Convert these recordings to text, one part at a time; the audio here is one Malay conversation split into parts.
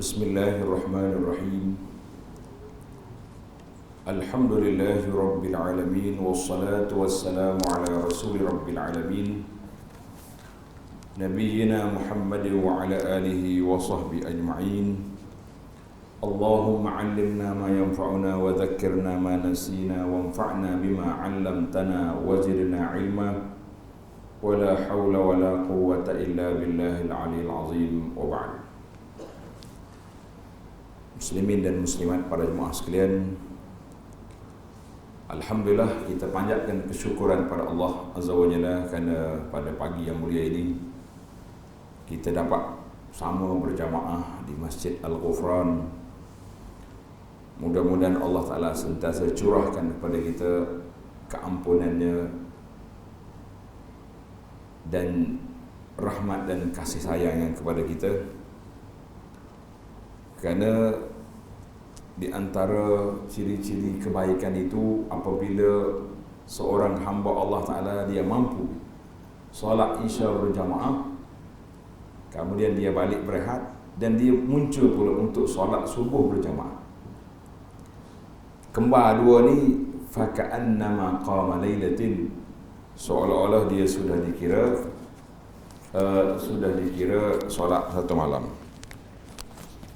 Bismillahirrahmanirrahim. Alhamdulillahi rabbil alamin, wassalatu wassalamu ala rasuli rabbil alamin, nabiyyina Muhammadin wa ala alihi wa sahbihi ajma'in. Allahumma 'allimna ma yanfa'una wa dhakkirna ma nasina wanfa'na bima 'allamtana wa zidna 'ilma. Wa la hawla wa la quwwata illa billahil 'aliyyil 'azim. Wa ba'd. Muslimin dan muslimat, para jemaah sekalian, alhamdulillah kita panjatkan kesyukuran pada Allah Azza wa Jalla kerana pada pagi yang mulia ini kita dapat sama berjamaah di Masjid Al-Ghufran. Mudah-mudahan Allah Ta'ala sentiasa curahkan kepada kita keampunannya dan rahmat dan kasih sayangnya kepada kita. Kerana di antara ciri-ciri kebaikan itu apabila seorang hamba Allah Ta'ala dia mampu solat isya berjamaah, kemudian dia balik berehat dan dia muncul pula untuk solat subuh berjamaah. Kembar dua ni faka'annama qama lailatin, seolah-olah dia sudah dikira solat satu malam.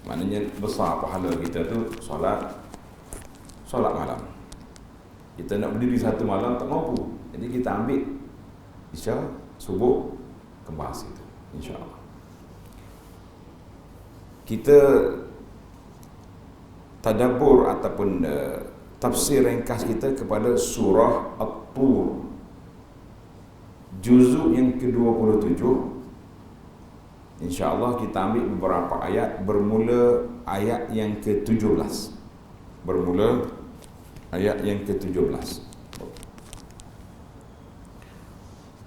Maknanya besar pahala kita tu solat malam. Kita nak berdiri satu malam tak mampu, jadi kita ambil isya subuh kembas itu, insya-Allah. Kita tadabbur ataupun tafsir ringkas kita kepada surah At-Tur, juzuk yang ke-27. InsyaAllah kita ambil beberapa ayat, bermula ayat yang ke-17.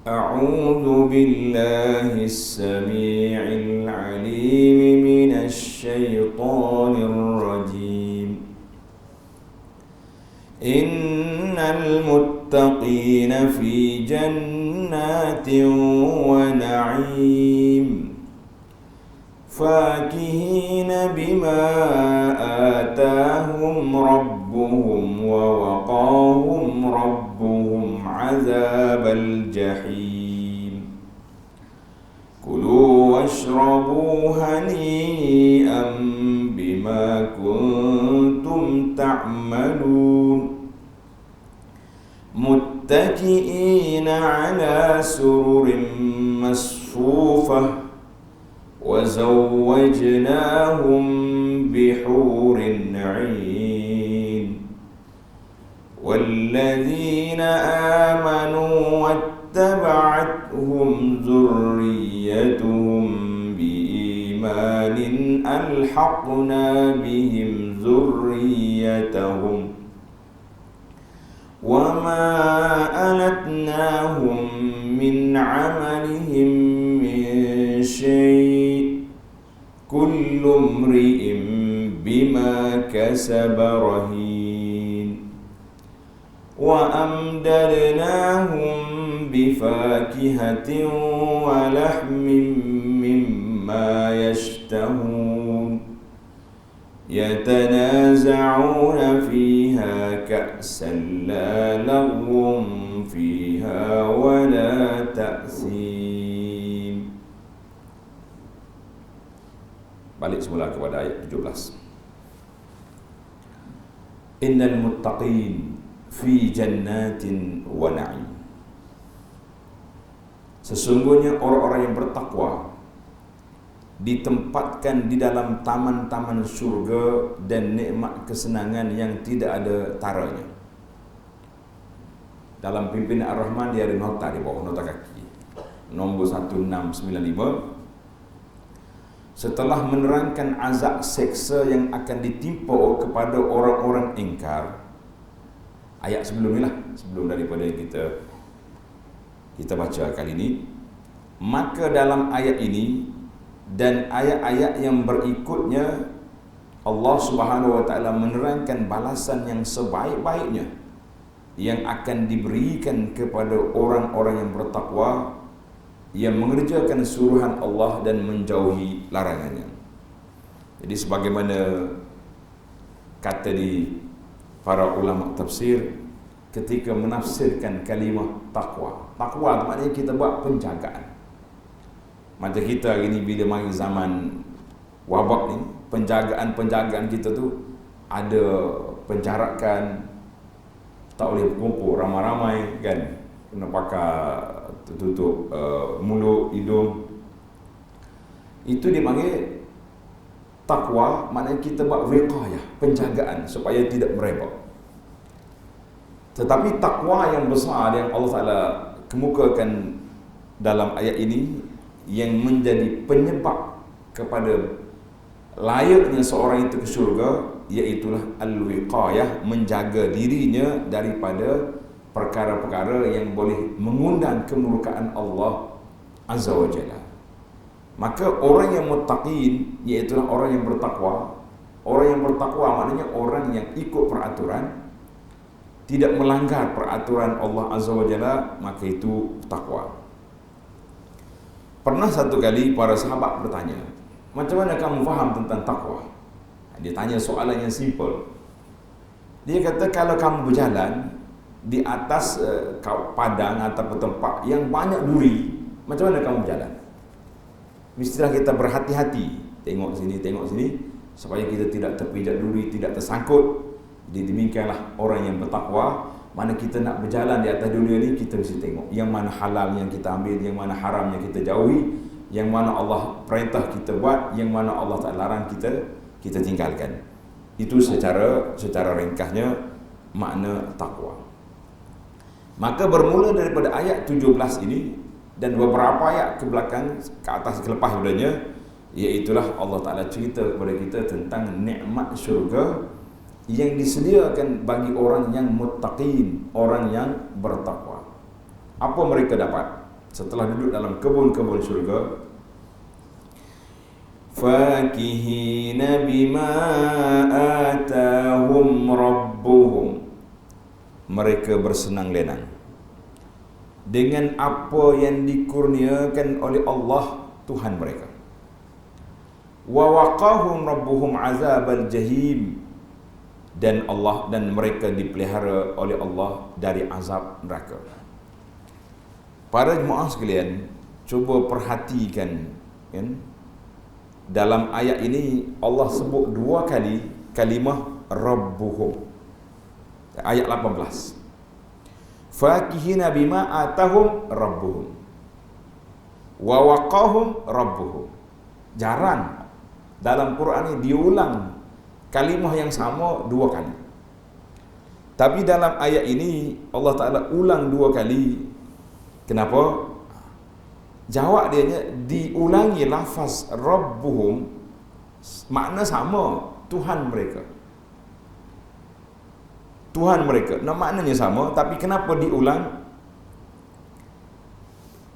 A'udzu billahis samii'il 'aliim minasy syaithaanir rajiim. Innal muttaqiina fi jannatin wa na'im, فاكهين بما آتاهم ربهم ووقاهم ربهم عذاب الجحيم. كلوا واشربوا هنيئا بما كنتم تعملون متكئين على سرر مصفوفة وزوجناهم بحور عين. والذين آمنوا واتبعتهم ذريتهم بإيمان ألحقنا بهم ذريتهم وما ألتناهم من عملهم من شيء كل امرئ بما كسب رهين. وأمددناهم بفاكهة ولحم مما يشتهون يتنازعون فيها كأسا لا لغو فيها ولا تأثيم. Balik semula kepada ayat 17. Innal muttaqin fi jannatin wa na'im. Sesungguhnya orang-orang yang bertakwa ditempatkan di dalam taman-taman syurga dan nikmat kesenangan yang tidak ada taranya. Dalam pimpinan Ar-Rahman dia ada nota di bawah, nota kaki nombor 1695. Setelah menerangkan azab seksa yang akan ditimpa kepada orang-orang ingkar, ayat sebelum ni lah, sebelum daripada kita baca kali ini, maka dalam ayat ini dan ayat-ayat yang berikutnya Allah Subhanahu wa Ta'ala menerangkan balasan yang sebaik-baiknya yang akan diberikan kepada orang-orang yang bertakwa, yang mengerjakan suruhan Allah dan menjauhi larangannya. Jadi sebagaimana kata di para ulama tafsir ketika menafsirkan kalimah takwa. Takwa maknanya kita buat penjagaan. Macam kita hari ni bila mari zaman wabak ni, penjagaan kita tu ada penjarakan, tak boleh berkumpul ramai-ramai kan, kena pakai tutup mulut, hidung. Itu dipanggil takwa, maknanya kita buat wiqayah, penjagaan supaya tidak merebak. Tetapi takwa yang besar yang Allah Ta'ala kemukakan dalam ayat ini, yang menjadi penyebab kepada layaknya seorang itu ke syurga, iaitulah al-wiqayah, menjaga dirinya daripada perkara-perkara yang boleh mengundang kemurkaan Allah Azza wa Jalla. Maka orang yang muttaqin, iaitulah orang yang bertakwa. Orang yang bertakwa maknanya orang yang ikut peraturan, tidak melanggar peraturan Allah Azza wa Jalla, maka itu takwa. Pernah satu kali para sahabat bertanya, macam mana kamu faham tentang takwa? Dia tanya soalan yang simple. Dia kata, kalau kamu berjalan di atas padang atau tempat yang banyak duri, macam mana kamu berjalan? Mestilah kita berhati-hati, tengok sini, supaya kita tidak terpijak duri, tidak tersangkut. Jadi demikianlah orang yang bertakwa. Mana kita nak berjalan di atas dunia ni, kita mesti tengok yang mana halal yang kita ambil, yang mana haram yang kita jauhi, yang mana Allah perintah kita buat, yang mana Allah tak larang kita tinggalkan. Itu secara ringkasnya makna takwa. Maka bermula daripada ayat 17 ini dan beberapa ayat ke belakang, ke atas, ke lepas padanya, iaitulah Allah Ta'ala cerita kepada kita tentang nikmat syurga yang disediakan bagi orang yang muttaqin, orang yang bertakwa. Apa mereka dapat setelah duduk dalam kebun-kebun syurga? Fakihina bima atahum rabbuhum. Mereka bersenang lenang dengan apa yang dikurniakan oleh Allah Tuhan mereka. Wa waqahum rabbuhum azabal jahim. Dan mereka dipelihara oleh Allah dari azab neraka. Para jemaah sekalian, cuba perhatikan kan? Dalam ayat ini Allah sebut 2 kali kalimah rabbuhum. Ayat 18. Fakihina bima atahum rabbuhum wa waqahum rabbuhum. Jarang dalam Quran ini diulang kalimah yang sama 2 kali. Tapi dalam ayat ini Allah Ta'ala ulang 2 kali. Kenapa? Jawab dia diulangi lafaz rabbuhum, makna sama, Tuhan mereka. Tuhan mereka. Nah, maknanya sama, tapi kenapa diulang?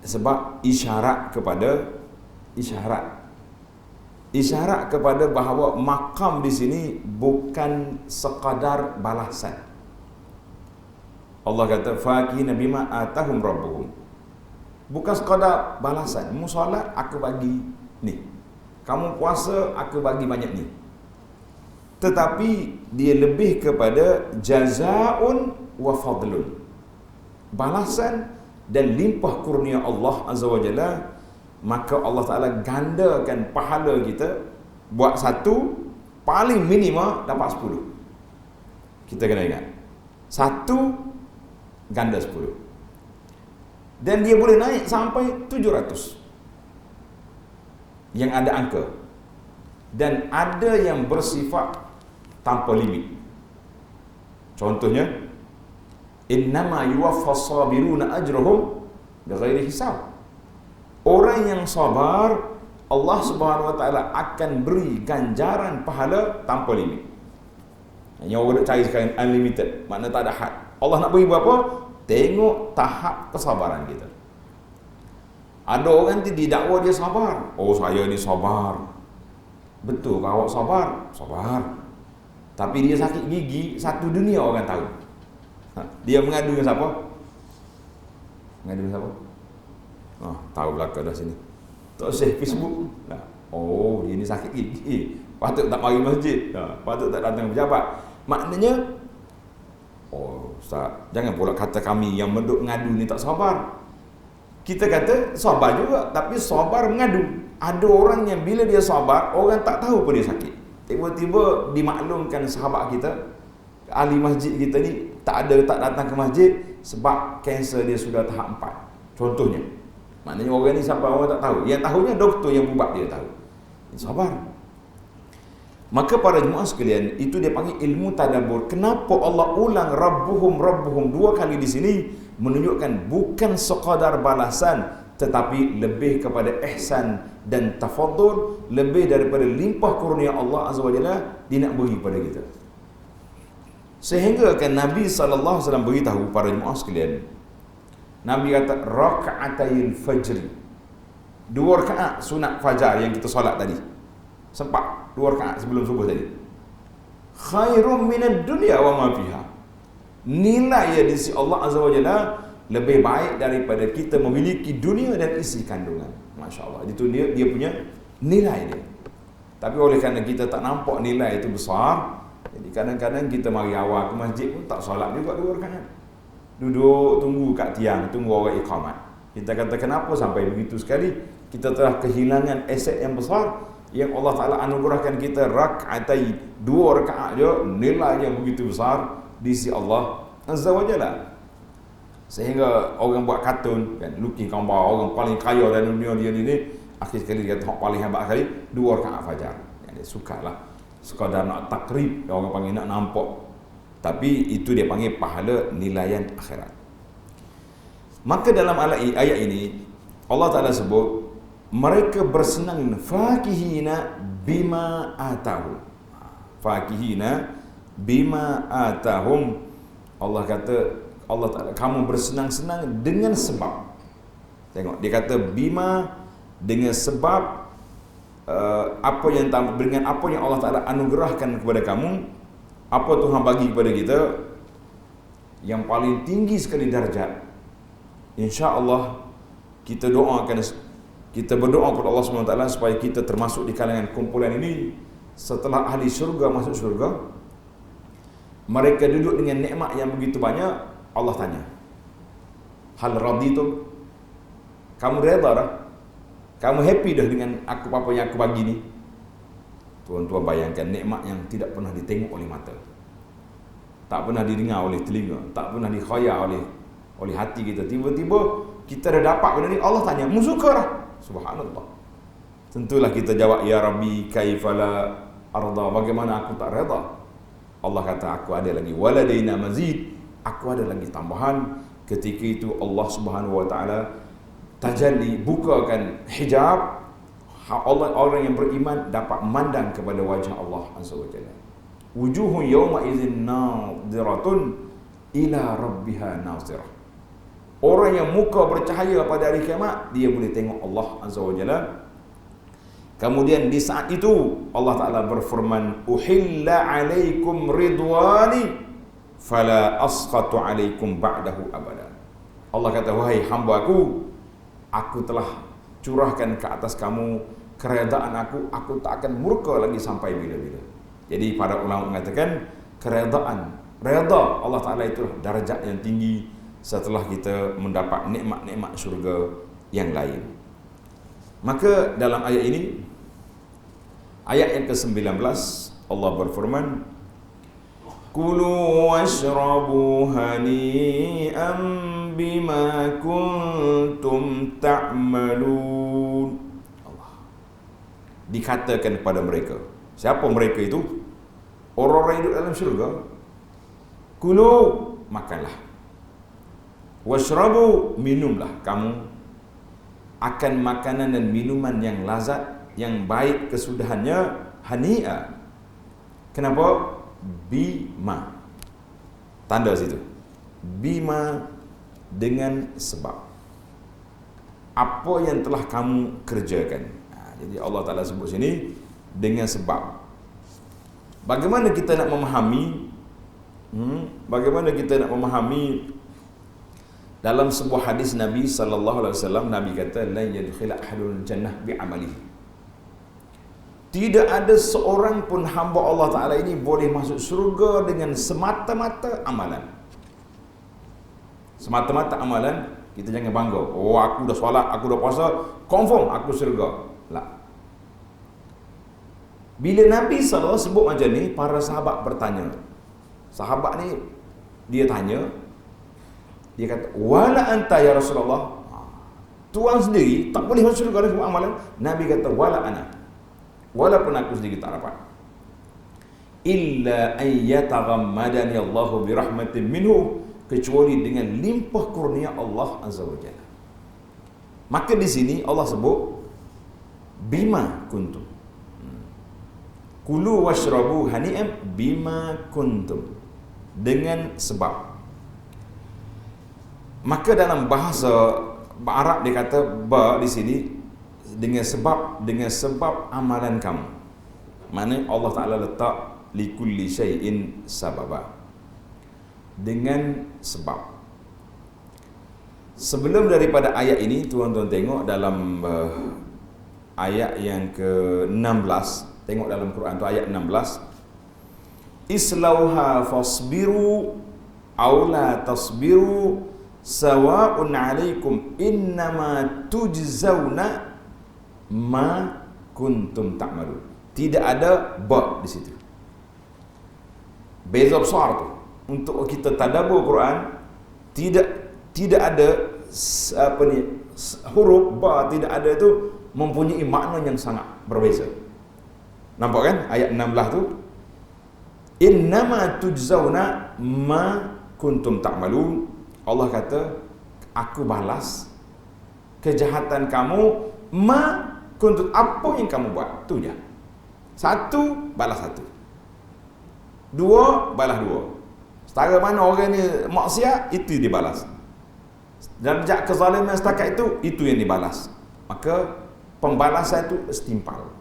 Sebab isyarat kepada bahawa makam di sini bukan sekadar balasan. Allah kata fakihina bima atahum rabbuhum. Bukan sekadar balasan. Kamu solat, aku bagi ni. Kamu puasa, aku bagi banyak ni. Tetapi dia lebih kepada jazaa'un wa fadlun. Balasan dan limpah kurnia Allah Azza wa Jalla. Maka Allah Ta'ala gandakan pahala kita. Buat 1, paling minima dapat 10. Kita kena ingat 1 ganda 10. Dan dia boleh naik sampai 700 yang ada angka. Dan ada yang bersifat tanpa limit. Contohnya, innama yuwaffas sabiruna ajrahum bighairi hisab. Orang yang sabar, Allah Subhanahu wa Ta'ala akan beri ganjaran pahala tanpa limit. Yang orang nak cari sekarang unlimited, makna tak ada had. Allah nak beri berapa? Tengok tahap kesabaran kita. Ada orang tu didakwa dia sabar. Oh, saya ni sabar. Betul, kalau awak sabar? Sabar. Tapi dia sakit gigi, satu dunia orang tahu. Dia mengadu dengan siapa? Mengadu dengan siapa? Tahu belakang dah sini. Tak usah Facebook. Oh, dia ni sakit gigi, patut tak mari masjid, patut tak datang pejabat. Maknanya, oh Ustaz, jangan pula kata kami yang menduk ngadu ni tak sabar. Kita kata sabar juga, tapi sabar mengadu. Ada orang yang bila dia sabar, orang tak tahu pun dia sakit. Tiba-tiba dimaklumkan sahabat kita, ahli masjid kita ni tak datang ke masjid sebab kanser dia sudah tahap 4. Contohnya. Maknanya orang ni sampai orang tak tahu. Yang tahunya doktor yang buat dia tahu. Sabar. Maka para jemaah sekalian, itu dia panggil ilmu tadabbur. Kenapa Allah ulang Rabbuhum 2 kali di sini? Menunjukkan bukan sekadar balasan, tetapi lebih kepada ihsan dan tafadhul, lebih daripada limpah kurnia Allah Azza wa Jalla dia nak beri kepada kita. Sehingga kan Nabi SAW beritahu para jemaah sekalian, Nabi kata raka'atayil fajri, 2 rakaat sunat fajar yang kita solat tadi, sempat 2 rakaat sebelum subuh tadi, khairum minad dunya wa ma fiha, nilai di sisi Allah Azza wa Jalla lebih baik daripada kita memiliki dunia dan isi kandungan. Masya Allah, itu dia punya nilai dia. Tapi oleh kerana kita tak nampak nilai itu besar, jadi kadang-kadang kita mari awal ke masjid pun tak solat juga 2 rakaat, duduk tunggu kat tiang, tunggu orang iqamat. Kita kata kenapa sampai begitu sekali? Kita telah kehilangan aset yang besar yang Allah Ta'ala anugerahkan kita rak'atai, 2 rakaat je, nilai yang begitu besar di sisi Allah Azza wa Jalla. Sehingga orang buat kartun kan, lukis gambar orang paling kaya dalam dunia dia ni, akhir sekali dia kata paling hebat sekali 2 rakaat fajar. Dia sukalah sekadar nak takrib, orang panggil nak nampak. Tapi itu dia panggil pahala nilaian akhirat. Maka dalam ayat ini Allah Ta'ala sebut mereka bersenang fakihina bima atahum. Fakihina bima atahum. Allah kata, Allah Ta'ala, kamu bersenang-senang dengan sebab. Tengok, dia kata bima, dengan sebab dengan apa yang Allah Ta'ala anugerahkan kepada kamu. Apa Tuhan bagi kepada kita yang paling tinggi sekali darjat. InsyaAllah kita berdoa kepada Allah SWT supaya kita termasuk di kalangan kumpulan ini. Setelah ahli syurga masuk syurga, mereka duduk dengan nikmat yang begitu banyak, Allah tanya, hal raditum, kamu reda dah? Kamu happy dah dengan apa yang aku bagi ni? Tuan-tuan bayangkan nikmat yang tidak pernah ditengok oleh mata, tak pernah didengar oleh telinga, tak pernah dikhayal oleh hati kita. Tiba-tiba kita dah dapat benda ni, Allah tanya, mu suka dah? Subhanallah. Tentulah kita jawab, ya Rabbi kaifala arda, bagaimana aku tak reda? Allah kata, aku ada lagi, waladaina mazid, aku ada lagi tambahan. Ketika itu Allah Subhanahu wa taala tajalli, bukakan hijab. Orang yang beriman dapat memandang kepada wajah Allah Azza wa Jalla. Wujuhun yawma idzin nadhiratun ila rabbiha nazirah. Orang yang muka bercahaya pada hari kiamat, dia boleh tengok Allah Azza wa Jalla. Kemudian di saat itu Allah Ta'ala berfirman, uhilla alaikum ridwani fala asqatu alaikum ba'dahu abada. Allah kata, wahai hamba aku telah curahkan ke atas kamu keredaan aku tak akan murka lagi sampai bila-bila. Jadi para ulama mengatakan keredaan, reda Allah Ta'ala itu darjat yang tinggi setelah kita mendapat nikmat-nikmat syurga yang lain. Maka dalam ayat ini, ayat yang ke-19, Allah berfirman, kulu washrabu hani'an bima kuntum ta'malun. Allah dikatakan kepada mereka, siapa mereka itu? Orang-orang hidup dalam syurga. Kulu, makanlah. Washrabu, minumlah kamu akan makanan dan minuman yang lazat, yang baik kesudahannya, hani'a. Kenapa? Bima, tanda situ, bima dengan sebab apa yang telah kamu kerjakan. Jadi Allah Ta'ala sebut sini dengan sebab. Bagaimana kita nak memahami dalam sebuah hadis Nabi sallallahu alaihi wasallam, Nabi kata la yadkhul ahadul jannah bi'amalihi. Tidak ada seorang pun hamba Allah Ta'ala ini boleh masuk syurga dengan semata-mata amalan. Semata-mata amalan, kita jangan bangga. Oh, aku dah solat, aku dah puasa, confirm aku syurga. Tak. Bila Nabi SAW sebut macam ni, para sahabat bertanya. Sahabat ni, dia tanya, dia kata, wala anta ya Rasulullah. Tuan sendiri tak boleh masuk syurga dengan amalan. Nabi kata, wala ana. Walaupun aku sendiri tak dapat. Illa ayyataghammadani Allahu birahmatin minhu, kecuali dengan limpah kurnia Allah Azza wa Jalla. Maka di sini Allah sebut bima kuntum. Kulu washrabu hani'an bima kuntum, dengan sebab. Maka dalam bahasa Arab dia kata ba di sini dengan sebab amalan kamu. Mana Allah Ta'ala letak likulli syai'in sababa, dengan sebab. Sebelum daripada ayat ini, tuan-tuan tengok dalam ayat yang ke-16, tengok dalam Quran tu ayat 16, islauha fasbiru aw la tasbiru sawa'un 'alaikum innama tujzauna ma kuntum ta'malun. Tidak ada ba di situ. Beza besar tu. Untuk kita tadabbur Quran, tidak ada huruf ba, tidak ada itu mempunyai makna yang sangat berbeza. Nampak kan ayat 16 tu? Innama tujzauna ma kuntum ta'malun. Allah kata, aku balas kejahatan kamu ma kuntum, apa yang kamu buat, tu je. Satu balas satu, dua balas dua. Setara mana orang ni maksiat, itu dibalas. Darjat kezaliman setakat itu yang dibalas. Maka pembalasan itu setimpal.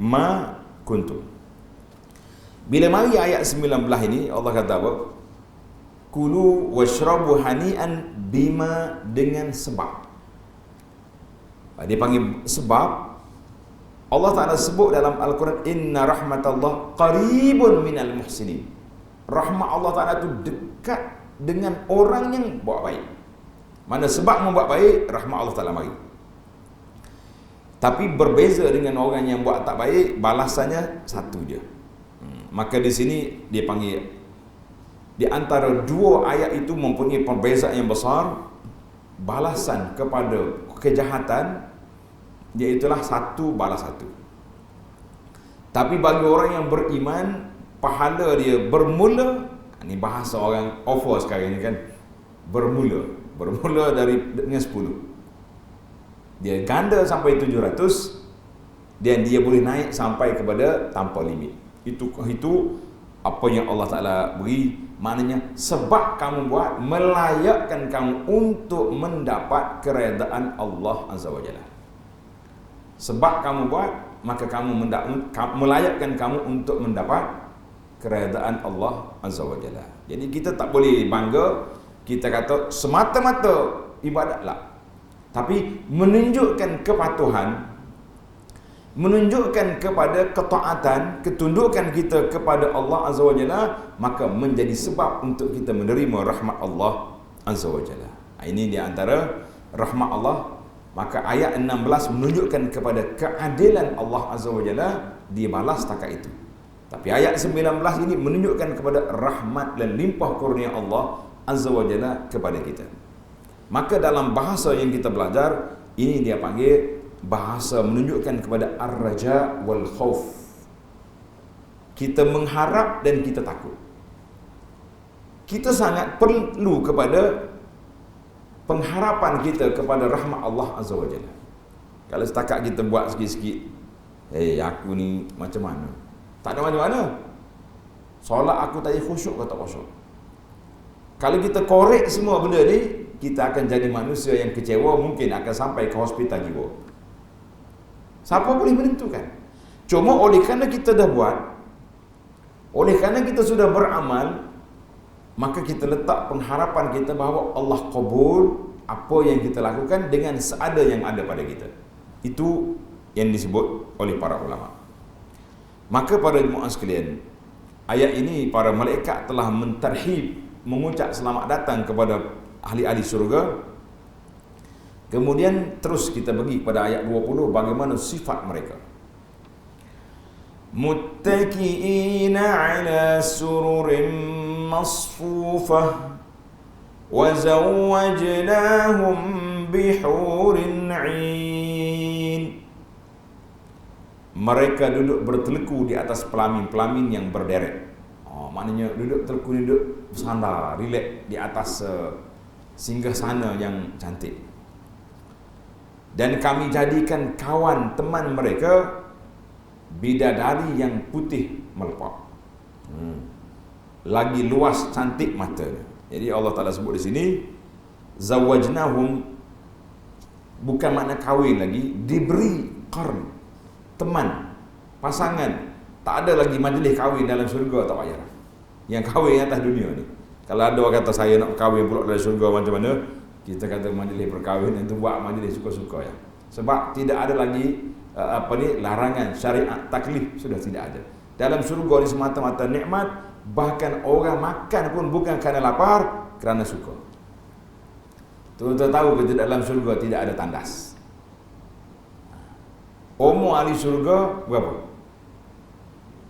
Ma kuntum. Bila mari ayat 19 ini, Allah kata apa? Kulu washrabu hani'an bima, dengan sebab. Dia panggil sebab. Allah Ta'ala sebut dalam Al-Quran, inna rahmatallah qaribun minal muhsinin. Rahmat Allah Ta'ala itu dekat dengan orang yang buat baik. Mana sebab membuat baik, rahmat Allah Ta'ala mari. Tapi berbeza dengan orang yang buat tak baik, balasannya satu je. Maka di sini dia panggil, di antara dua ayat itu mempunyai perbezaan yang besar. Balasan kepada kejahatan, iaitulah satu balas satu. Tapi bagi orang yang beriman, pahala dia bermula, ini bahasa orang offer sekarang ni kan, bermula dengan 10. Dia ganda sampai 700, dan dia boleh naik sampai kepada tanpa limit. Itu apa yang Allah Ta'ala beri. Maknanya sebab kamu buat, melayakkan kamu untuk mendapat keredaan Allah Azza wa Jalla. Sebab kamu buat, maka kamu melayakkan kamu untuk mendapat keredaan Allah Azza wa Jalla. Jadi kita tak boleh bangga, kita kata semata-mata ibadat lah. Tapi menunjukkan kepatuhan, menunjukkan kepada ketaatan, ketundukan kita kepada Allah Azza wa Jalla, maka menjadi sebab untuk kita menerima rahmat Allah Azza wa Jalla. Ini di antara rahmat Allah. Maka ayat 16 menunjukkan kepada keadilan Allah Azza wa Jalla, dia balas setakat itu. Tapi ayat 19 ini menunjukkan kepada rahmat dan limpah kurnia Allah Azza wa Jalla kepada kita. Maka dalam bahasa yang kita belajar, ini dia panggil bahasa menunjukkan kepada ar-raja wal khauf. Kita mengharap dan kita takut. Kita sangat perlu kepada pengharapan kita kepada rahmat Allah Azza wa Jalla. Kalau setakat kita buat sikit-sikit, aku ni macam mana? Tak ada mana-mana. Solat aku tadi khusyuk ke tak khusyuk? Kalau kita korek semua benda ni, kita akan jadi manusia yang kecewa, mungkin akan sampai ke hospital jiwa. Siapa boleh menentukan? Cuma oleh kerana kita dah buat, oleh kerana kita sudah beramal, maka kita letak pengharapan kita bahawa Allah kabul apa yang kita lakukan dengan seada yang ada pada kita. Itu yang disebut oleh para ulama. Maka para jemaah sekalian, ayat ini para malaikat telah mentarhib, mengucap selamat datang kepada ahli-ahli syurga. Kemudian terus kita pergi kepada ayat 20, bagaimana sifat mereka. Muttaki'ina ala sururin masfufah wa zawwajnahum bihurin 'ain. Mereka duduk berteleku di atas pelamin-pelamin yang berderet. Maknanya duduk bersandar, relax di atas singgasana yang cantik. Dan kami jadikan kawan teman mereka bidadari yang putih melepak. Lagi luas cantik mata. Jadi Allah Ta'ala sebut di sini, zawajnahum, bukan makna kahwin lagi, diberi qarn, teman, pasangan. Tak ada lagi majlis kahwin dalam syurga, tak payah. Yang kahwin atas dunia ni. Kalau ada orang kata saya nak kahwin pula dalam syurga macam mana, kita kata majlis perkahwinan itu buat majlis suka-suka ya. Sebab tidak ada lagi larangan syariat taklif, sudah tidak ada. Dalam syurga ni semata-mata nikmat, bahkan orang makan pun bukan kerana lapar, kerana suka. Tuan-tuan tahu ke dalam syurga tidak ada tandas. Umur ahli syurga berapa?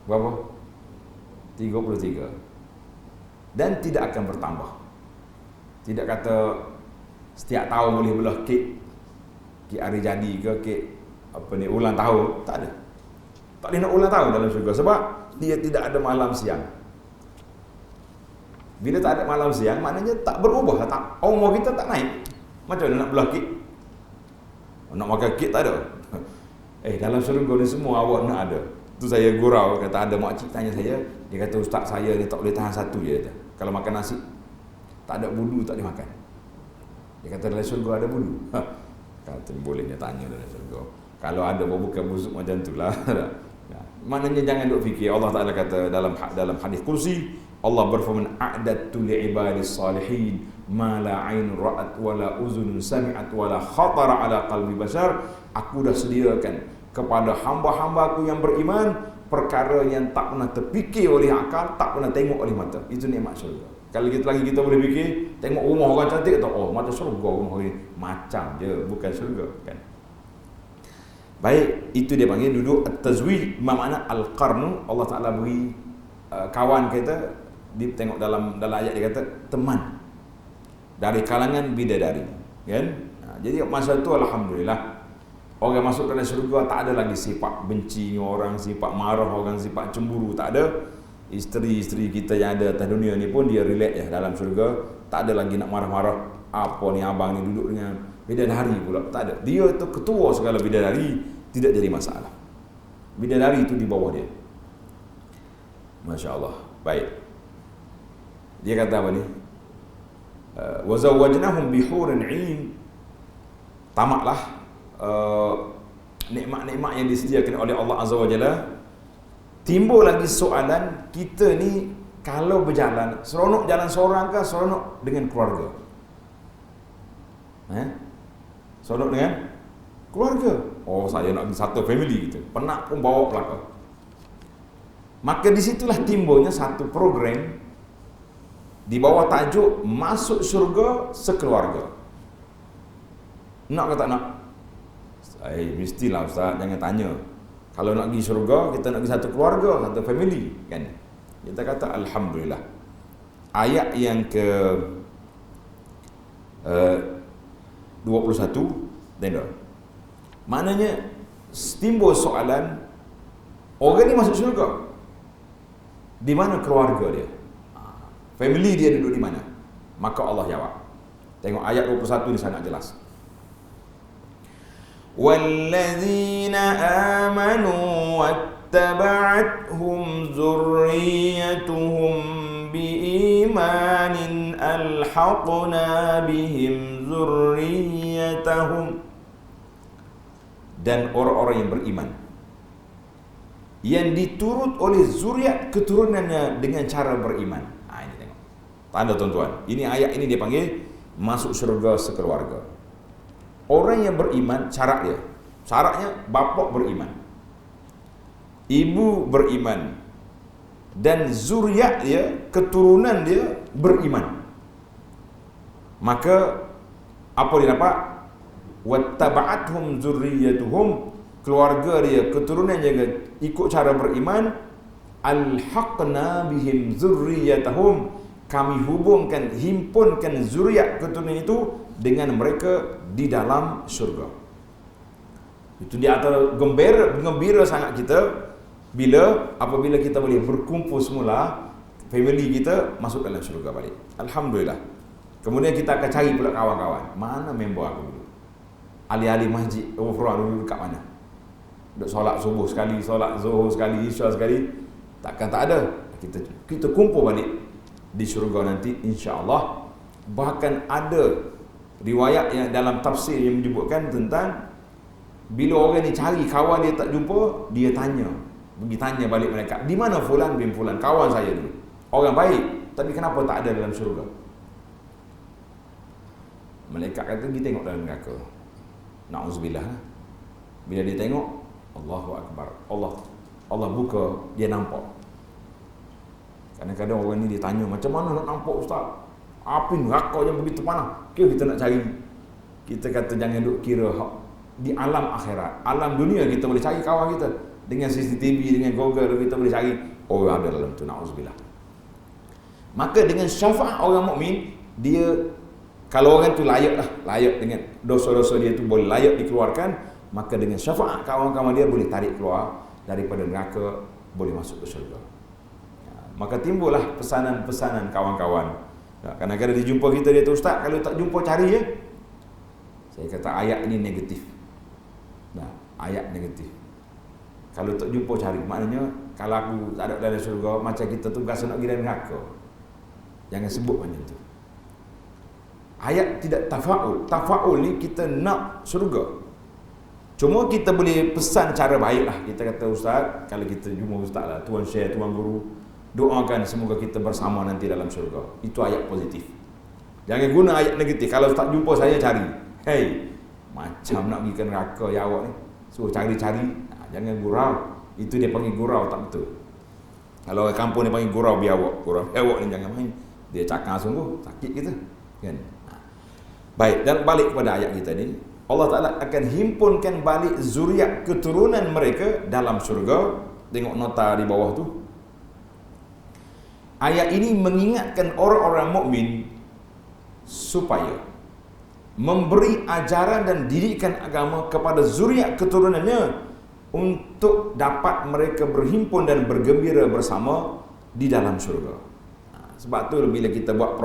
Berapa? 33. Dan tidak akan bertambah. Tidak kata setiap tahun boleh belah kek hari jadi ke kek ulang tahun, tak ada. Tak boleh nak ulang tahun dalam syurga sebab dia tidak ada malam siang. Bila tak ada malam siang, maknanya tak berubah, tak, umur kita tak naik. Macam mana nak belah kek? Nak makan kek tak ada. Dalam syurga ni semua awak nak ada. Tu saya gurau, kata ada makcik tanya saya, dia kata ustaz saya ni tak boleh tahan satu je kata. Kalau makan nasi tak ada budu tak boleh makan. Dia kata dalam syurga ada budu. Kata bolehnya tanya dalam syurga. Kalau ada bukan busuk macam itulah. Maknanya jangan duk fikir. Allah Taala kata dalam hadis kursi, Allah berfirman a'dadtu li'ibadis salihin ma la 'ain ra'at wa la uzunun sami'at wa la khatara 'ala qalbi bashar. Aku dah sediakan kepada hamba-hambaku yang beriman perkara yang tak pernah terfikir oleh akal, tak pernah tengok oleh mata. Itu nikmat syurga. Kalau kita boleh fikir, tengok rumah orang cantik, kata, oh mata syurga rumah ini. Macam je, bukan syurga kan. Baik, itu dia panggil duduk at-tazwij, makna al-qarnu. Allah Taala beri kawan kita, tengok dalam ayat dia kata teman dari kalangan bidadari, kan? Jadi masa itu alhamdulillah orang masuk dalam syurga tak ada lagi sifat benci orang, sifat marah orang, sifat cemburu, tak ada. Isteri-isteri kita yang ada atas dunia ni pun dia relax ya dalam syurga, tak ada lagi nak marah-marah. Apa ni abang ni duduk dengan bidadari pula, tak ada. Dia tu ketua segala bidadari, tidak jadi masalah. Bidadari itu di bawah dia. Masya-Allah. Baik. Dia kata apa ni? Wa zawwajnahum bihurin 'ain. Tamatlah nikmat-nikmat yang disediakan oleh Allah Azza wa Jalla. Timbul lagi soalan, kita ni kalau berjalan, seronok jalan seorang ke seronok dengan keluarga? Seronok dengan keluarga. Oh, saya nak satu family gitu. Penat pun bawa pelaka. Maka disitulah timbulnya satu program di bawah tajuk Masuk Syurga Sekeluarga. Nak ke tak nak? Mestilah Ustaz, jangan tanya. Kalau nak pergi syurga, kita nak pergi satu keluarga, satu family, kan? Kita kata alhamdulillah. Ayat yang ke 21 tengok. Maknanya timbul soalan, orang ni masuk syurga, di mana keluarga dia? Family dia duduk di mana? Maka Allah jawab. Tengok ayat 21 ni sangat jelas. وَالَّذِينَ آمَنُوا وَاتَّبَعَتْهُمْ ذُرِّيَّتُهُمْ بِإِيمَانٍ أَلْحَقْنَا بِهِمْ ذُرِّيَّتَهُمْ. Dan orang-orang yang beriman yang diturut oleh zuriat keturunannya dengan cara beriman. Ini tengok. Tanda tuan-tuan. Ini ayat ini dia panggil masuk syurga sekeluarga. Orang yang beriman, syaratnya bapa beriman. ibu beriman dan zuriat dia, keturunan dia beriman, maka apa dia dapat? Wattaba'athum zurriyyatuhum, keluarga dia, keturunan dia ikut cara beriman, alhaqna bihim zurriyyatahum, kami himpunkan zuriat keturunan itu dengan mereka di dalam syurga. Itu di antara gembira sangat kita apabila kita boleh berkumpul semula, family kita masuk dalam syurga balik. Alhamdulillah. Kemudian kita akan cari pula kawan-kawan. Mana member aku dulu? Ahli-ahli masjid overall dulu dekat mana? Duk solat subuh sekali, solat zuhur sekali, isya sekali. Takkan tak ada. Kita kumpul balik di syurga nanti, insya-Allah. Bahkan ada riwayat yang dalam tafsir yang menyebutkan tentang bila orang ni cari kawan dia tak jumpa, dia pergi tanya balik mereka, di mana fulan bin fulan, kawan saya dulu, orang baik, tapi kenapa tak ada dalam syurga? Malaikat kata, dia tengok dalam neraka. Na'udzubillah. Bila dia tengok, Allahu Akbar, Allah buka, dia nampak. Kadang-kadang orang ni dia tanya, macam mana nak nampak ustaz? Api neraka yang begitu panas? Kita nak cari. Kita kata jangan duk kira di alam akhirat. Alam dunia kita boleh cari kawan kita. Dengan CCTV, dengan Google kita boleh cari. Oh, ada dalam tu, na'udzubillah. Maka dengan syafaat orang mukmin, dia, kalau orang tu layak dengan dosa-dosa dia tu boleh layak dikeluarkan, maka dengan syafaat kawan-kawan dia boleh tarik keluar daripada neraka, boleh masuk ke syurga. Maka timbullah pesanan-pesanan kawan-kawan. Kadang-kadang dia jumpa kita, dia tu, ustaz, kalau tak jumpa cari ya. Saya kata ayat ini negatif. Ayat negatif. Kalau tak jumpa cari, maknanya kalau aku tak ada dalam syurga, macam kita tu berasa nak pergi dalam neraka. Jangan sebut macam tu. Ayat tidak tafa'ul. Tafa'ul ni kita nak syurga. Cuma kita boleh pesan cara baik lah. Kita kata, ustaz, kalau kita jumpa ustaz lah, tuan syekh, tuan guru, doakan semoga kita bersama nanti dalam syurga. Itu ayat positif. Jangan guna ayat negatif. Kalau tak jumpa saya cari. Hey, macam nak pergi ke neraka ya awak ni. Suruh cari-cari. Jangan gurau. Itu dia panggil gurau, tak betul. Kalau orang kampung dia panggil gurau biawak. Gurau biawak ni jangan main. Dia cakap sungguh, sakit kita. Kan? Baik, dan balik kepada ayat kita ni. Allah Ta'ala akan himpunkan balik zuriat keturunan mereka dalam syurga. Tengok nota di bawah tu. Ayat ini mengingatkan orang-orang mukmin supaya memberi ajaran dan didikan agama kepada zuriat keturunannya untuk dapat mereka berhimpun dan bergembira bersama di dalam syurga. Sebab tu bila kita buat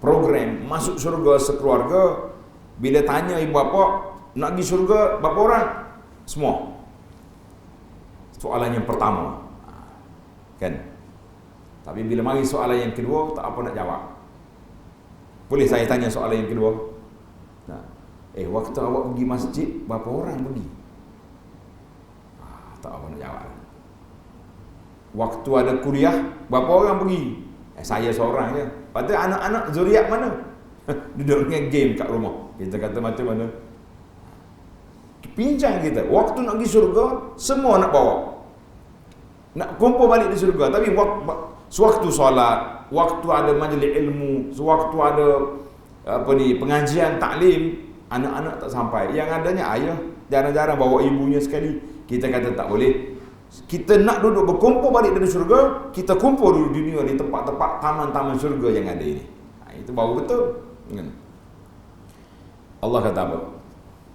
program masuk syurga sekeluarga, bila tanya ibu bapa nak pergi syurga berapa orang? Semua. Soalan yang pertama. Kan? Tapi bila mari soalan yang kedua, tak apa nak jawab. Boleh saya tanya soalan yang kedua? Waktu awak pergi masjid, berapa orang pergi? Tak apa nak jawab. Waktu ada kuliah, berapa orang pergi? Saya seorang je. Lepas tu anak-anak zuriat mana? Duduk dengan game kat rumah. Kita kata macam mana? Pincang kita. Waktu nak pergi syurga, semua nak bawa. Nak kumpul balik di syurga. Tapi sewaktu solat, waktu ada majlis ilmu, sewaktu ada pengajian, taklim, anak-anak tak sampai. Yang adanya ayah, jarang-jarang bawa ibunya sekali. Kita kata tak boleh. Kita nak duduk berkumpul balik dari syurga, kita kumpul di dunia, di tempat-tempat taman-taman syurga yang ada ini. Itu baru betul. Allah kata apa?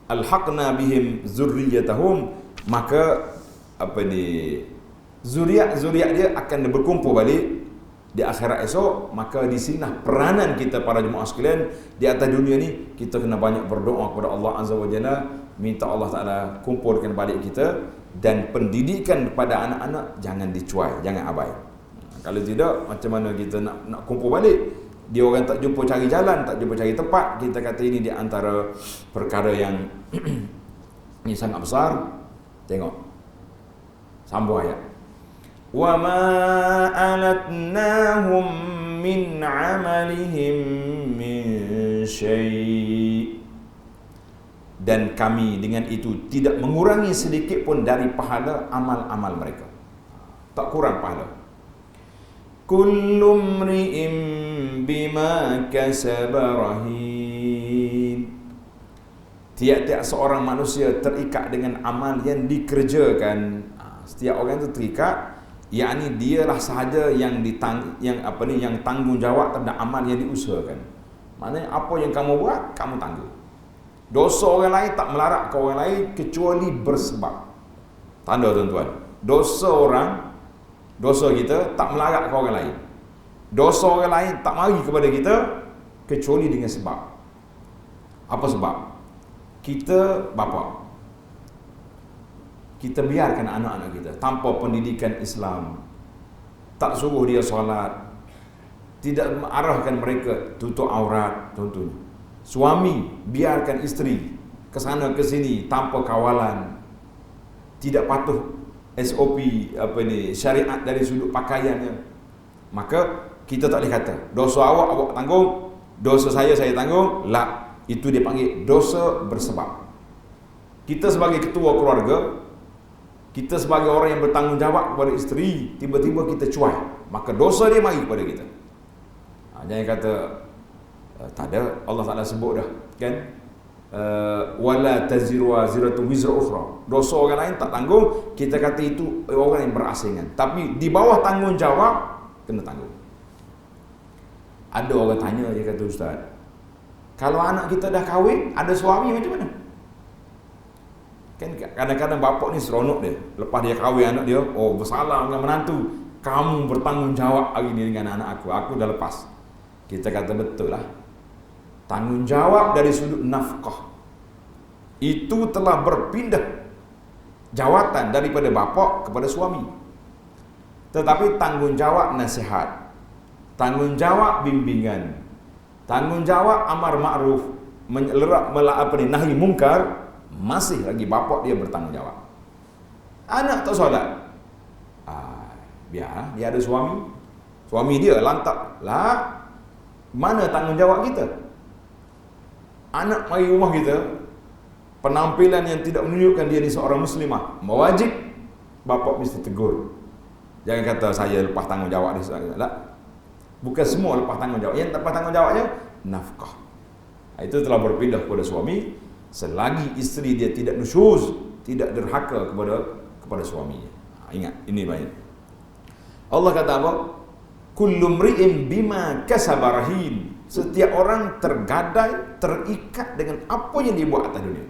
Alhaqna bihim zurriyyatahum, maka zuriat dia akan berkumpul balik di akhirat esok. Maka di sinilah peranan kita para jemaah sekalian di atas dunia ni. Kita kena banyak berdoa kepada Allah Azza wa Jalla, minta Allah Ta'ala kumpulkan balik kita, dan pendidikan kepada anak-anak jangan dicuai, jangan abai. Kalau tidak, macam mana kita nak kumpul balik? Dia orang tak jumpa cari jalan, tak jumpa cari tempat. Kita kata ini di antara perkara yang ini sangat besar. Tengok, sambung ayat. Wa ma alatnahum min amalihim min syai'. dan kami dengan itu tidak mengurangi sedikit pun dari pahala amal-amal mereka. Tak kurang pahala. Kullu mri'in bima kasaba rahin. Tiap-tiap seorang manusia terikat dengan amal yang dikerjakan. Setiap orang itu terikat, yakni dialah sahaja yang yang tanggungjawab terhadap amal yang diusahakan. Maknanya apa yang kamu buat, kamu tanggung. Dosa orang lain tak melarat ke orang lain kecuali bersebab. Tanda tuan-tuan. Dosa kita tak melarat ke orang lain. Dosa orang lain tak mari kepada kita kecuali dengan sebab. Apa sebab? Kita bapa, kita biarkan anak-anak kita tanpa pendidikan Islam, tak suruh dia solat, tidak arahkan mereka tutup aurat contohnya. Suami biarkan isteri ke sana ke sini tanpa kawalan, tidak patuh SOP syariat dari sudut pakaiannya. Maka kita tak boleh kata dosa awak tanggung, dosa saya tanggung. La, itu dia panggil dosa bersebab. Kita sebagai ketua keluarga, kita sebagai orang yang bertanggungjawab kepada isteri, tiba-tiba kita cuai, maka dosa dia mari kepada kita. Jangan kata tak ada, Allah Ta'ala sebut dah kan, wala taziru waziratun wizra ukhra. Dosa orang lain tak tanggung, kita kata itu orang yang berasingan, tapi di bawah tanggungjawab kena tanggung. Ada orang tanya, dia kata, Ustaz, kalau anak kita dah kahwin, ada suami macam mana? Kan kadang-kadang bapak ni seronok dia, lepas dia kahwin anak dia, oh bersalah dengan menantu, kamu bertanggungjawab hari ni dengan anak aku dah lepas. Kita kata betul lah, tanggungjawab dari sudut nafkah itu telah berpindah jawatan daripada bapa kepada suami. Tetapi tanggungjawab nasihat, tanggungjawab bimbingan, tanggungjawab amar ma'ruf, nahi mungkar, masih lagi bapa dia bertanggungjawab. Anak tak solat, biar dia ada suami dia lantak lah. Mana tanggungjawab kita? Anak mari rumah kita, penampilan yang tidak menunjukkan dia ni seorang muslimah, wajib bapa mesti tegur. Jangan kata saya lepas tanggungjawab dia. Tak. Bukan semua lepas tanggungjawab. Yang lepas tanggungjawabnya nafkah. Itu telah berpindah kepada suami selagi isteri dia tidak nusyuz, tidak derhaka kepada suaminya. Ingat, ini banyak. Allah kata apa? Kullu mri'in bima kasaba rahin. Setiap orang tergadai, terikat dengan apa yang dia buat atas dunia.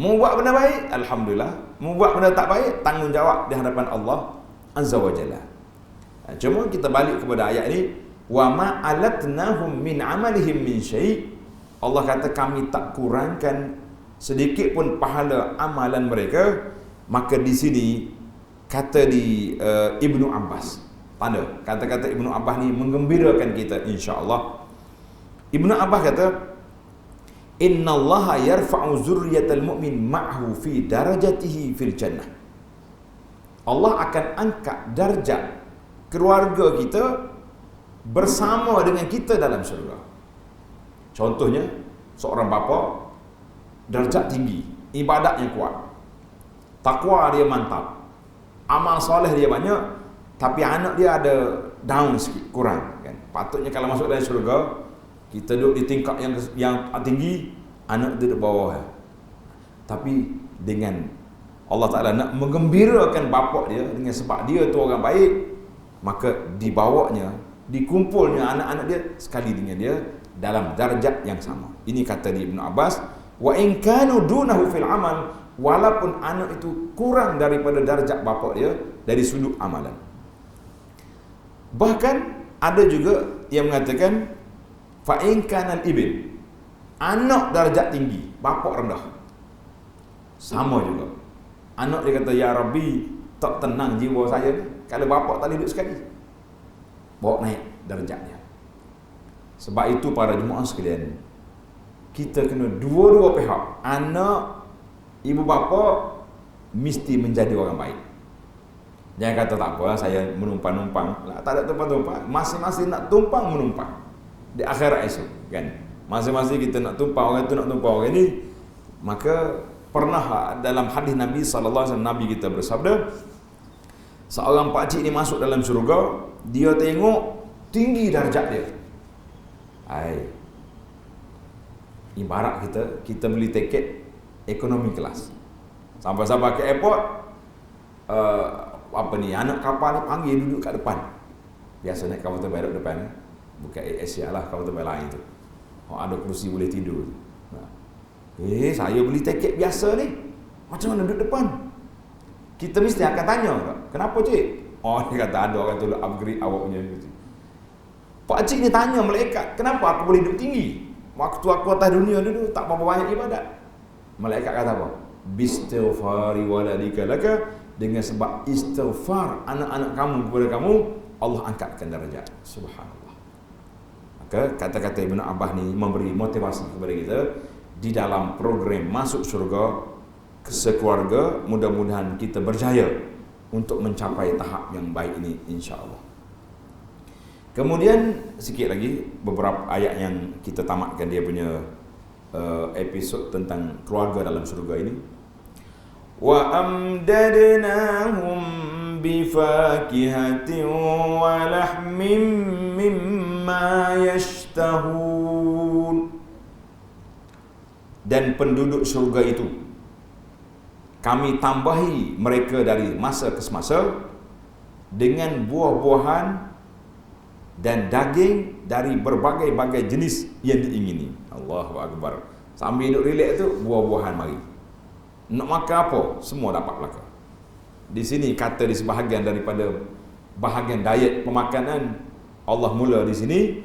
Mau buat benda baik, alhamdulillah. Mau buat benda tak baik, tanggungjawab di hadapan Allah Azza wa Jalla. Cuma kita balik kepada ayat ini, wa ma alatnahum min amalihim min syai'. Allah kata kami tak kurangkan sedikit pun pahala amalan mereka. Maka di sini kata di Ibnu Abbas, tanda kata-kata Ibnu Abbas ni menggembirakan kita insya-Allah. Ibnu Abbas kata, innallaha yarfa'u zurriyatal mu'min ma'hu fi darajatihi fil jannah. Allah akan angkat darjat keluarga kita bersama dengan kita dalam syurga. Contohnya, seorang bapa darjat tinggi, ibadatnya kuat, takwa dia mantap, amal soleh dia banyak, tapi anak dia ada down sikit, kurang kan. Patutnya kalau masuk dalam syurga, kita duduk di tingkat yang tinggi, anak duduk bawah. Tapi dengan Allah Ta'ala nak menggembirakan bapa dia dengan sebab dia tu orang baik, maka dibawanya, dikumpulnya anak-anak dia sekali dengan dia dalam darjat yang sama. Ini kata di Ibnu Abbas, wa in kanu dunahu fil amal, walaupun anak itu kurang daripada darjat bapa dia dari sudut amalan. Bahkan ada juga yang mengatakan fa in kana al-ibn, anak darjat tinggi, bapa rendah. Sama juga. Anak dia kata, ya Rabbi, tak tenang jiwa saya ni kalau bapa tak duduk sekali. Bawa naik darjatnya. Sebab itu para jemaah sekalian, kita kena dua-dua pihak, anak, ibu bapa mesti menjadi orang baik. Jangan kata tak apa, saya menumpang-numpang. Tak ada tumpang-tumpang, masing-masing nak tumpang menumpang di akhirat esok kan. Masing-masing kita nak tumpang orang tu, nak tumpang orang ni, Maka pernah dalam hadis Nabi SAW, Nabi kita bersabda, seorang pakcik ni masuk dalam syurga, dia tengok tinggi darjat dia. Ibarat kita beli tiket ekonomi kelas. Sampai-sampai ke airport, anak kapal ni panggil duduk kat depan. Biasa naik kapal terbang duduk depan, bukan Asia lah, kapal terbang lain tu. Ada kerusi boleh tidur. Saya beli tiket biasa ni, macam mana duduk depan? Kita mesti akan tanya, kenapa cik? Dia kata ada orang tu upgrade awak punya. Pakcik ni tanya malaikat, kenapa aku boleh duduk tinggi? Waktu aku atas dunia dulu tak berapa banyak ibadat. Malaikat kata apa? Bistighfari waladika laka, dengan sebab istighfar anak-anak kamu kepada kamu, Allah angkatkan darjat. Subhanallah. Maka kata-kata Ibn Abbas ni memberi motivasi kepada kita di dalam program masuk syurga sekeluarga. Mudah-mudahan kita berjaya untuk mencapai tahap yang baik ini, insya-Allah. Kemudian sikit lagi beberapa ayat yang kita tamatkan dia punya episod tentang keluarga dalam syurga ini. Wa amdadnahum bifakihatin wa lahmim mimma yashtahun. Dan penduduk syurga itu kami tambahi mereka dari masa ke semasa dengan buah-buahan dan daging dari berbagai-bagai jenis yang diingini. Allahu Akbar. Sambil duduk relax tu, buah-buahan mari. Nak makan apa? Semua dapat belaka. Di sini kata di sebahagian daripada bahagian diet pemakanan, Allah mula di sini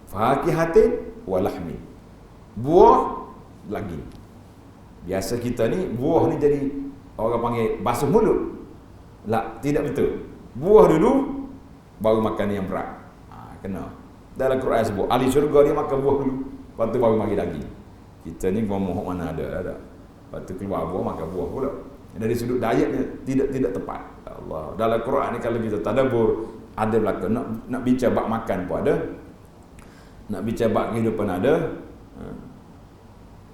fakihatin wa lahmin. Buah lagi. Biasa kita ni buah ni jadi orang panggil basuh mulut. Tidak betul. Buah dulu baru makan yang berat. Kena. Dalam Quran sebut ahli syurga dia makan buah dulu, lepas tu baru mari daging. Kita ni mohon mana ada. Lepas tu keluar buah makan buah pula. Dari sudut dietnya tidak tepat. Allah. Dalam Quran ni kalau kita tadabbur ada belaka. Nak bincang bab makan pun ada. Nak bincang bab kehidupan ada.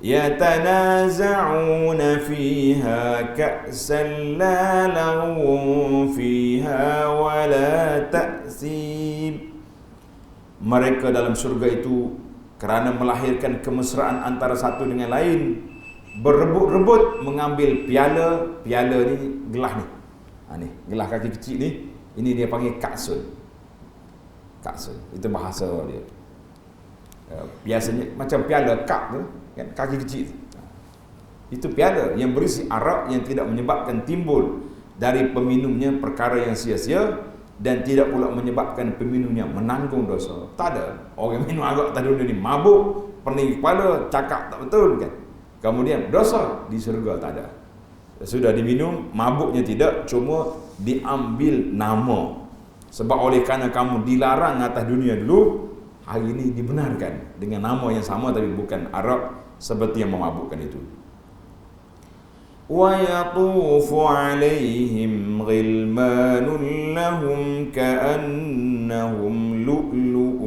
Yatanaza'una fiha ka'san la lahum fiha wa la ta'sim. Mereka dalam syurga itu kerana melahirkan kemesraan antara satu dengan lain, berebut-rebut mengambil piala ni, gelas ni. Ni, gelas kaki kecil ni, ini dia panggil ka'sun. Ka'sun, itu bahasa dia. Biasanya macam piala kap tu, kan, kaki kecil. Itu piala yang berisi arak yang tidak menyebabkan timbul dari peminumnya perkara yang sia-sia, dan tidak pula menyebabkan peminumnya menanggung dosa. Tak ada. Orang minum arak atas dunia ni mabuk, pening kepala, cakap tak betul kan. Kemudian dosa di syurga tak ada. Sudah diminum, mabuknya tidak, cuma diambil nama. Sebab oleh kerana kamu dilarang atas dunia dulu, hari ini dibenarkan dengan nama yang sama tapi bukan arak seperti yang memabukkan itu. وَيَطُوفُ عَلَيْهِمْ غِلْمَانٌ لَهُمْ كَأَنَّهُمْ لُؤْلُؤٌ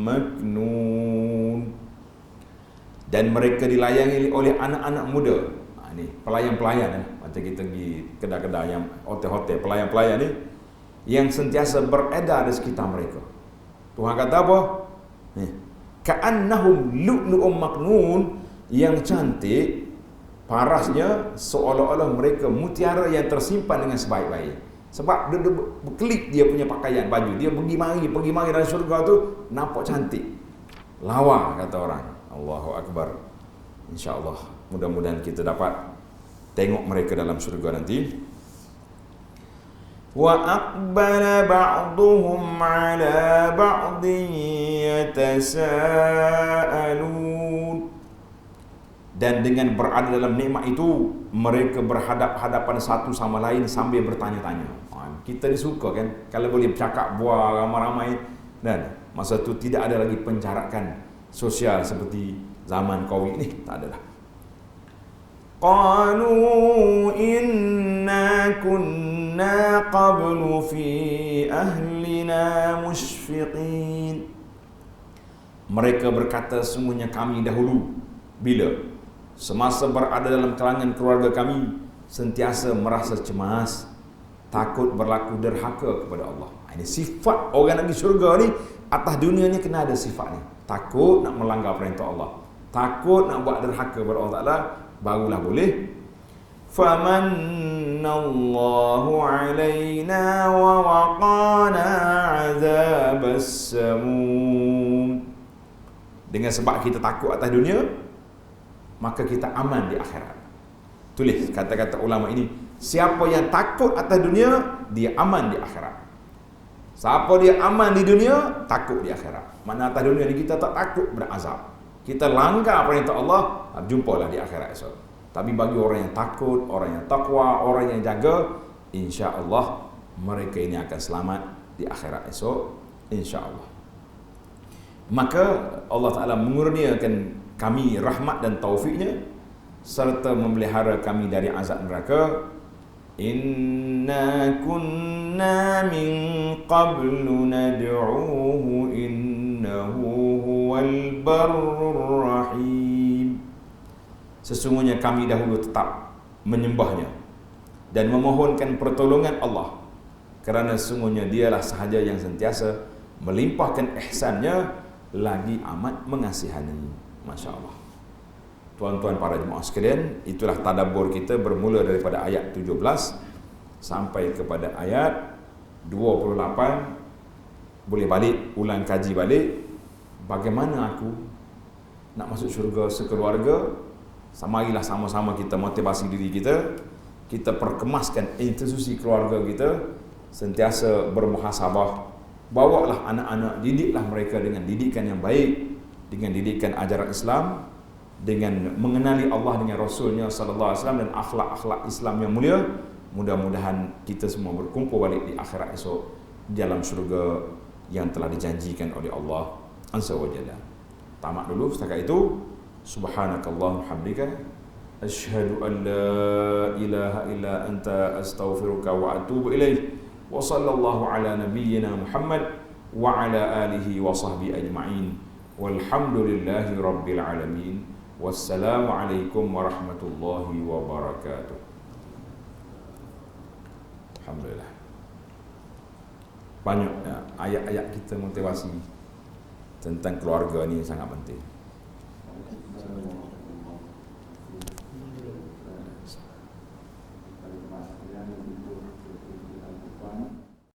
مَكْنُونٌ. Dan mereka dilayangi oleh anak-anak muda. Ni pelayan-pelayan macam kita pergi kedai-kedai yang hotel-hotel, pelayan-pelayan ni yang sentiasa beredar di sekitar mereka. Tuhan kata apa? Ka'annahum lu'lu'um maknun, yang cantik, parasnya seolah-olah mereka mutiara yang tersimpan dengan sebaik-baik. Sebab dia berkelip dia punya pakaian baju, dia pergi mari dalam syurga tu nampak cantik. Lawa kata orang. Allahu Akbar. InsyaAllah mudah-mudahan kita dapat tengok mereka dalam syurga nanti. Wa aqbala ba'duhum 'ala ba'din yatasaalun. Dan dengan berada dalam nikmat itu, mereka berhadap-hadapan satu sama lain sambil bertanya-tanya. Kita ni suka kan kalau boleh bercakap buah ramai-ramai, dan masa tu tidak ada lagi pencarakan sosial seperti zaman Covid ni, tak ada dah. Qalu inna kunna qablu fi ahlina mushfiqin. Mereka berkata, sungguhnya kami dahulu bila semasa berada dalam kalangan keluarga kami sentiasa merasa cemas, takut berlaku derhaka kepada Allah. Ini sifat orang nak pergi syurga ni, atas dunia ni kena ada sifat ni. Takut nak melanggar perintah Allah, takut nak buat derhaka kepada Allah Ta'ala, barulah boleh. Famannallahu alaina wa waqana azabas samum. Dengan sebab kita takut atas dunia, maka kita aman di akhirat. Tulis kata-kata ulama ini, siapa yang takut atas dunia, dia aman di akhirat. Siapa dia aman di dunia, takut di akhirat. Mana atas dunia ni kita tak takut berazab, kita langgar perintah Allah, jumpalah di akhirat esok. Tapi bagi orang yang takut, orang yang takwa, orang yang jaga, insya-Allah mereka ini akan selamat di akhirat esok, insya-Allah. Maka Allah Ta'ala mengurniakan kami rahmat dan taufiknya, serta memelihara kami dari azab neraka. Inna kunna min qablu nad'uhu innahu huwal barrur rahim. Sesungguhnya kami dahulu tetap menyembahnya dan memohonkan pertolongan Allah, kerana sesungguhnya dialah sahaja yang sentiasa melimpahkan ihsannya, lagi amat mengasihani. Masya Allah. Tuan-tuan para jemaah sekalian, itulah tadabbur kita bermula daripada ayat 17 sampai kepada ayat 28. Boleh balik, ulang kaji balik. Bagaimana aku nak masuk syurga sekeluarga? Marilah sama-sama kita motivasi diri kita, kita perkemaskan institusi keluarga kita, sentiasa bermuhasabah. Bawalah anak-anak, didiklah mereka dengan didikan yang baik, dengan didikan ajaran Islam, dengan mengenali Allah dengan Rasulnya sallallahu alaihi wasallam, dan akhlak-akhlak Islam yang mulia. Mudah-mudahan kita semua berkumpul balik di akhirat esok di dalam syurga yang telah dijanjikan oleh Allah Azza wa Jalla. Tamat dulu setakat itu. Subhanakallahumma hamdika asyhadu an la ilaha illa anta astaghfiruka wa atubu ilaik. Wa sallallahu ala nabiyyina Muhammad wa ala alihi wa sahbihi ajma'in. Walhamdulillahi rabbil alamin. Wassalamu alaikum warahmatullahi wabarakatuh. Alhamdulillah. Banyak ayat-ayat kita motivasi tentang keluarga ni sangat penting.